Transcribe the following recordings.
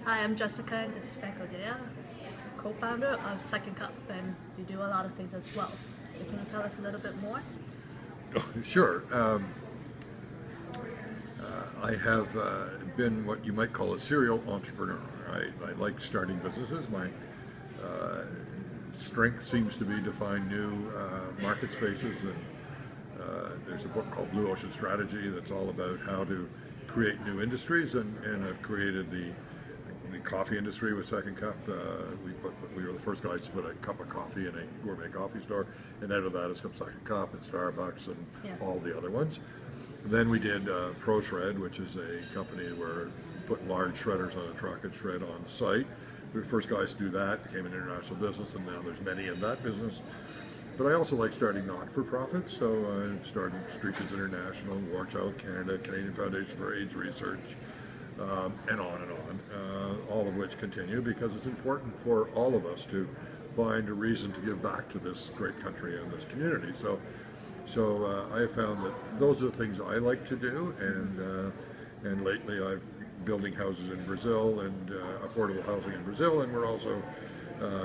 Hi, I'm Jessica, and this is Franco Dea, co-founder of Second Cup, and we do a lot of things as well. So can you tell us a little bit more? Sure. I have been what you might call a serial entrepreneur. I like starting businesses. My strength seems to be to find new market spaces. And there's a book called Blue Ocean Strategy that's all about how to create new industries. And I've created the coffee industry with Second Cup. We were the first guys to put a cup of coffee in a gourmet coffee store, and out of that has come Second Cup and Starbucks and all the other ones. Then we did ProShred, which is a company where we put large shredders on a truck and shred on site. We were the first guys to do that, became an international business, and now there's many in that business. But I also like starting not-for-profits, so I started Street Kids International, War Child Canada, Canadian Foundation for AIDS Research, and on and on, all of which continue because it's important for all of us to find a reason to give back to this great country and this community. So I have found that those are the things I like to do, and lately I've building houses in Brazil and affordable housing in Brazil, and we're also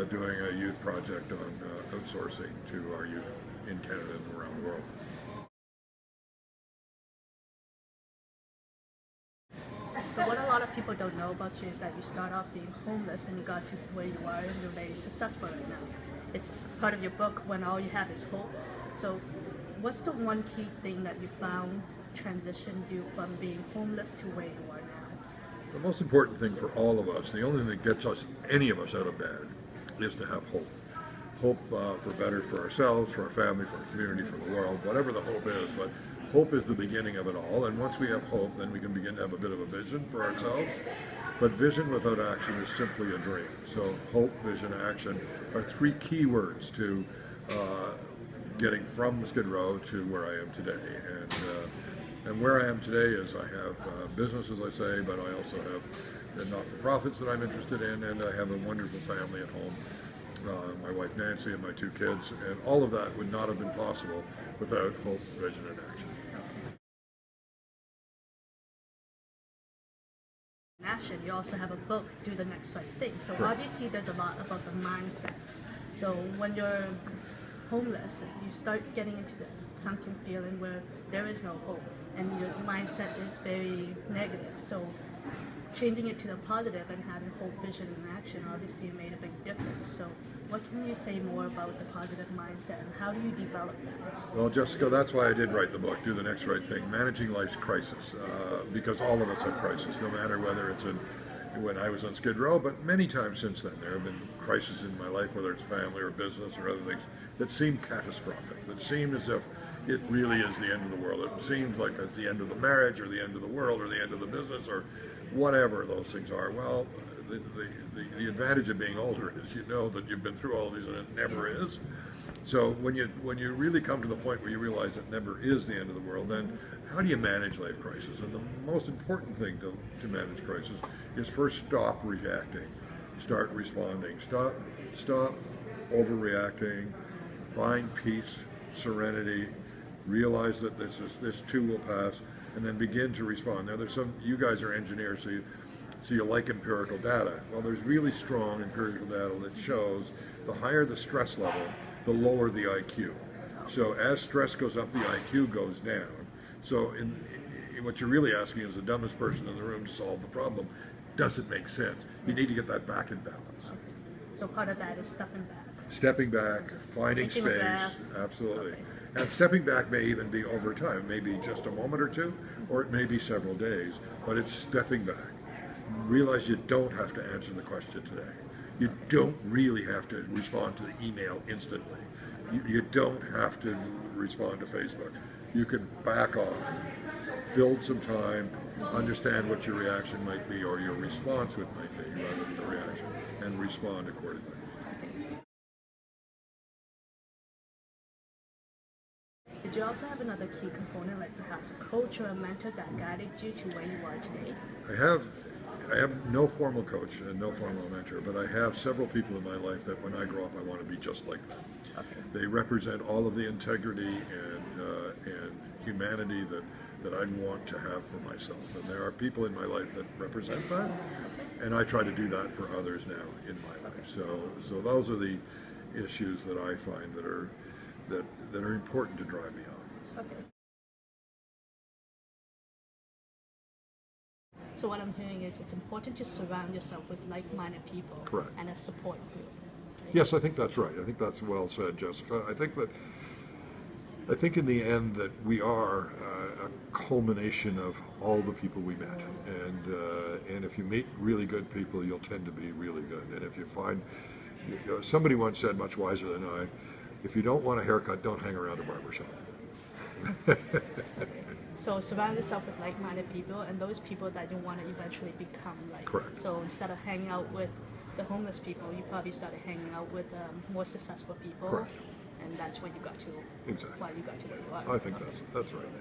doing a youth project on outsourcing to our youth in Canada and around the world. So what a lot of people don't know about you is that you start off being homeless and you got to where you are and you're very successful right now. It's part of your book, When All You Have Is Hope. So what's the one key thing that you found transitioned you from being homeless to where you are now? The most important thing for all of us, the only thing that gets us, any of us, out of bed, is to have hope. Hope for better for ourselves, for our family, for our community, for the world, whatever the hope is. But hope is the beginning of it all. And once we have hope, then we can begin to have a bit of a vision for ourselves. But vision without action is simply a dream. So hope, vision, action are three key words to getting from Skid Row to where I am today. And where I am today is I have business, as I say, but I also have not-for-profits that I'm interested in, and I have a wonderful family at home. My wife Nancy and my two kids, and all of that would not have been possible without hope, vision, and action. In action, you also have a book, Do the Next Right Thing. So obviously there's a lot about the mindset. So when you're homeless, you start getting into the sunken feeling where there is no hope and your mindset is very negative. So changing it to the positive and having hope, vision, and action obviously made a big difference. So what can you say more about the positive mindset and how do you develop that? Well, Jessica, that's why I did write the book, Do the Next Right Thing, Managing Life's Crisis, because all of us have crises, no matter whether it's when I was on Skid Row, but many times since then. There have been crises in my life, whether it's family or business or other things, that seem catastrophic, that seem as if it really is the end of the world. It seems like it's the end of the marriage or the end of the world or the end of the business or whatever those things are. Well, the advantage of being older is you know that you've been through all of these and it never is. So when you really come to the point where you realize it never is the end of the world, then how do you manage life crisis? And the most important thing to manage crisis is first stop reacting, start responding, stop overreacting, find peace, serenity, realize that this too will pass, and then begin to respond. Now you guys are engineers, so you like empirical data. Well, there's really strong empirical data that shows the higher the stress level, the lower the IQ. So as stress goes up, the IQ goes down. So what you're really asking is the dumbest person in the room to solve the problem. Does it make sense? You need to get that back in balance. Okay. So part of that is stepping back. Stepping back, finding space, absolutely. Okay. And stepping back may even be over time. It may be just a moment or two, or it may be several days, but it's stepping back. Realize you don't have to answer the question today. You don't really have to respond to the email instantly. You don't have to respond to Facebook. You can back off, build some time, understand what your reaction might be or your response might be rather than the reaction, and respond accordingly. Did you also have another key component, like perhaps a coach or a mentor that guided you to where you are today? I have no formal coach and no formal mentor, but I have several people in my life that when I grow up, I want to be just like them. Okay. They represent all of the integrity and humanity that that I'd want to have for myself. And there are people in my life that represent that, and I try to do that for others now in my life. So those are the issues that I find that are important to drive me on. Okay. So what I'm hearing is it's important to surround yourself with like-minded people. Correct. And a support group. Right? Yes, I think that's right. I think that's well said, Jessica. I think in the end that we are a culmination of all the people we met, and if you meet really good people, you'll tend to be really good. And if you find, somebody once said, much wiser than I, if you don't want a haircut, don't hang around a barber shop. So surround yourself with like-minded people, and those people that you want to eventually become like. Correct. So instead of hanging out with the homeless people, you probably started hanging out with more successful people. Correct. And that's when you got to Exactly. why you got to where you are. I think that's right.